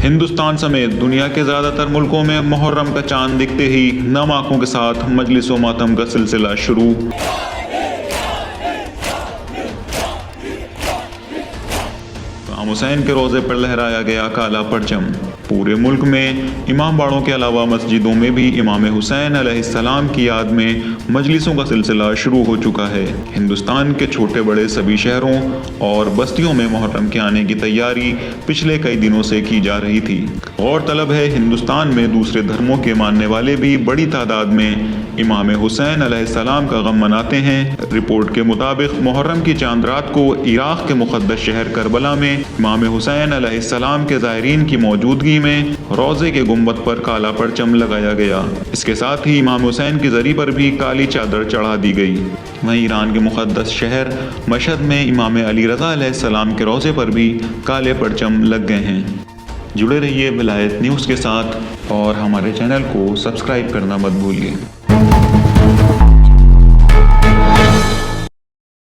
ہندوستان سمیت دنیا کے زیادہ تر ملکوں میں محرم کا چاند دکھتے ہی نم آنکھوں کے ساتھ مجلس و ماتم کا سلسلہ شروع۔ امام حسین کے روضے پر لہرایا گیا کالا پرچم۔ پورے ملک میں امام باڑوں کے علاوہ مسجدوں میں بھی امام حسین علیہ السلام کی یاد میں مجلسوں کا سلسلہ شروع ہو چکا ہے۔ ہندوستان کے چھوٹے بڑے سبھی شہروں اور بستیوں میں محرم کے آنے کی تیاری پچھلے کئی دنوں سے کی جا رہی تھی۔ غور طلب ہے ہندوستان میں دوسرے دھرموں کے ماننے والے بھی بڑی تعداد میں امام حسین علیہ السلام کا غم مناتے ہیں۔ رپورٹ کے مطابق محرم کی چاند رات کو عراق کے مقدس شہر کربلا میں امام حسین علیہ السلام کے زائرین کی موجودگی میں روضے کے گنبد پر کالا پرچم لگایا گیا۔ اس کے ساتھ ہی امام حسین کی زری پر بھی کالی چادر چڑھا دی گئی۔ وہیں ایران کے مقدس شہر مشہد میں امام علی رضا علیہ السلام کے روضے پر بھی کالے پرچم لگ گئے ہیں۔ جڑے رہیے ولایت نیوز کے ساتھ اور ہمارے چینل کو سبسکرائب کرنا مت بھولیے۔